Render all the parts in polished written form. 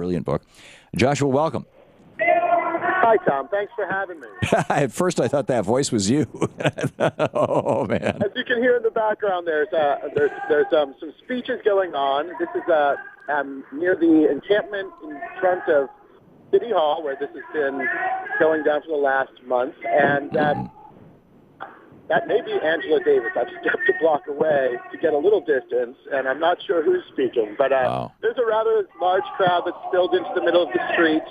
brilliant book. Joshua, welcome. Hi, Thom. Thanks for having me. At first, I thought that voice was you. Oh, man. As you can hear in the background, there's some speeches going on. This is near the encampment in front of City Hall, where this has been going down for the last month. And that may be Angela Davis. I've stepped a block away to get a little distance, and I'm not sure who's speaking. But there's a rather large crowd that's spilled into the middle of the street.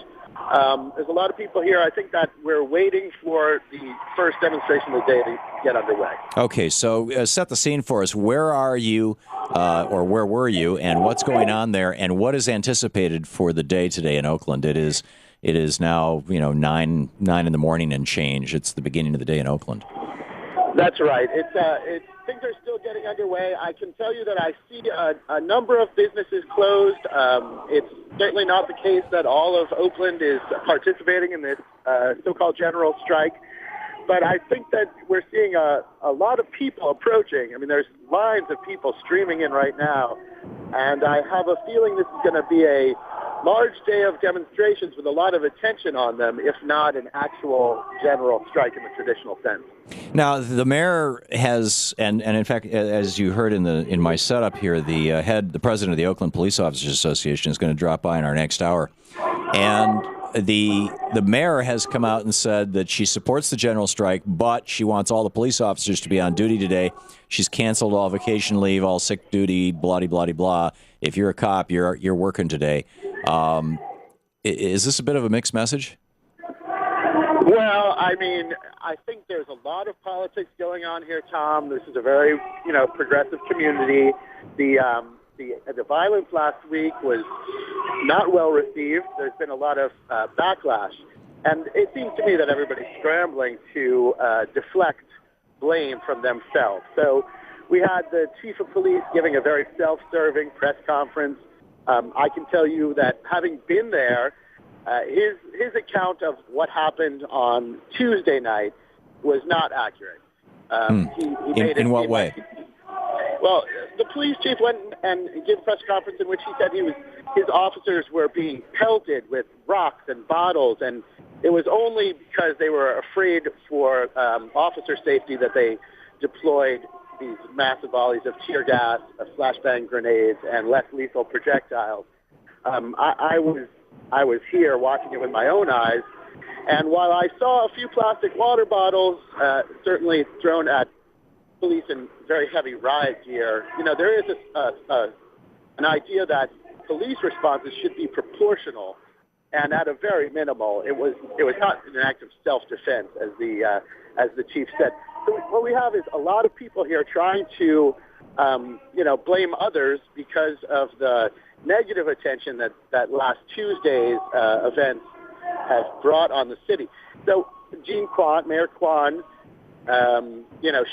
There's a lot of people here. I think that we're waiting for the first demonstration of the day to get underway. Okay, so set the scene for us. Where are you, or where were you, and what's going on there, and what is anticipated for the day today in Oakland? It is now 9 in the morning and change. It's the beginning of the day in Oakland. That's right. Things are still getting underway. I can tell you that I see a number of businesses closed. It's certainly not the case that all of Oakland is participating in this so-called general strike. But I think that we're seeing a lot of people approaching. I mean, there's lines of people streaming in right now. And I have a feeling this is going to be a large day of demonstrations with a lot of attention on them, if not an actual general strike in the traditional sense. Now, the mayor has, and in fact, as you heard in my setup here, the president of the Oakland Police Officers Association is going to drop by in our next hour, and the mayor has come out and said that she supports the general strike, but she wants all the police officers to be on duty today. She's canceled all vacation leave, all sick duty, blah blah blah. If you're a cop, you're working today. Is this a bit of a mixed message? Well, I mean, I think there's a lot of politics going on here, Thom. This is a very, progressive community. The violence last week was not well received. There's been a lot of backlash. And it seems to me that everybody's scrambling to deflect blame from themselves. So we had the chief of police giving a very self-serving press conference. I can tell you that having been there, his account of what happened on Tuesday night was not accurate. In what way? Well, the police chief went and gave a press conference in which he said his officers were being pelted with rocks and bottles, and it was only because they were afraid for officer safety that they deployed these massive volleys of tear gas, flashbang grenades, and less lethal projectiles. I was here watching it with my own eyes, and while I saw a few plastic water bottles certainly thrown at police in very heavy riot gear, there is an idea that police responses should be proportional, and at a very minimal. It was not an act of self-defense, as the chief said. So what we have is a lot of people here trying to, blame others because of the negative attention that last Tuesday's events have brought on the city. So Mayor Kwan,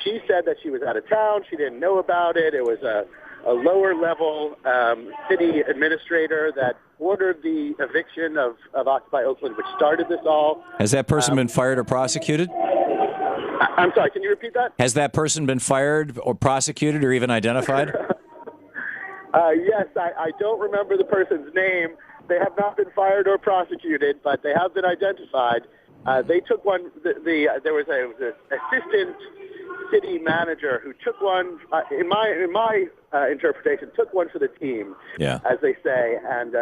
she said that she was out of town. She didn't know about it. It was a lower-level city administrator that ordered the eviction of Occupy Oakland, which started this all. Has that person been fired or prosecuted? I'm sorry, can you repeat that? Has that person been fired or prosecuted or even identified? Yes, I don't remember the person's name. They have not been fired or prosecuted, but they have been identified. They took one. There was an assistant city manager who took one. In my interpretation, took one for the team, as they say, and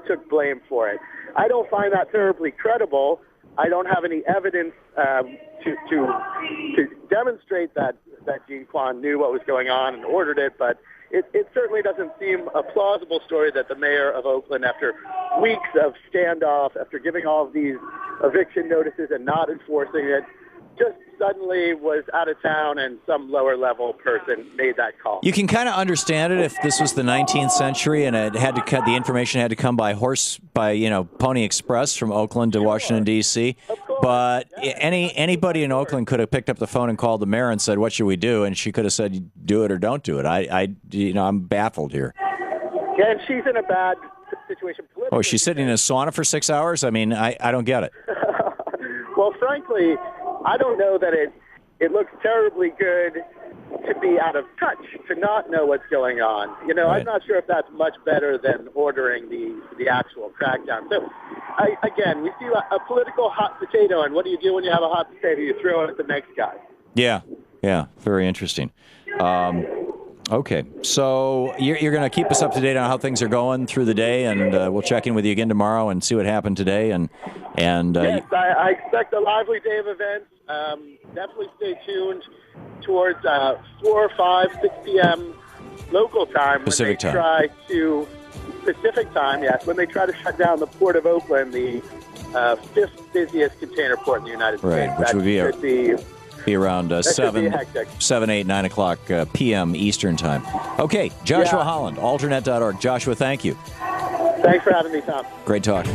took blame for it. I don't find that terribly credible. I don't have any evidence to demonstrate that Jean Kwan knew what was going on and ordered it, but it certainly doesn't seem a plausible story that the mayor of Oakland, after weeks of standoff, after giving all of these eviction notices and not enforcing it, just suddenly was out of town and some lower-level person made that call. You can kind of understand it if this was the 19th century and it had to the information had to come by Pony Express from Oakland to Washington, D.C. But anybody in Oakland could have picked up the phone and called the mayor and said, "What should we do?" And she could have said, "Do it or don't do it." I'm baffled here. Yeah, and she's in a bad situation politically. Oh, she's sitting in a sauna for 6 hours? I mean, I don't get it. Well, frankly, I don't know that it looks terribly good to be out of touch, to not know what's going on. Right. I'm not sure if that's much better than ordering the actual crackdown. So, again, we see a political hot potato, and what do you do when you have a hot potato? You throw it at the next guy. Yeah, very interesting. Okay, so you're going to keep us up to date on how things are going through the day, and we'll check in with you again tomorrow and see what happened today. And yes, I expect a lively day of events. Definitely stay tuned towards 4, 5, 6 p.m. local time Pacific time. Pacific time, yes, when they try to shut down the Port of Oakland, the fifth busiest container port in the United States. Right, which would be around 7, 8, 9 o'clock p.m. Eastern Time. Okay, Joshua Holland, Alternet.org. Joshua, thank you. Thanks for having me, Thom. Great talk.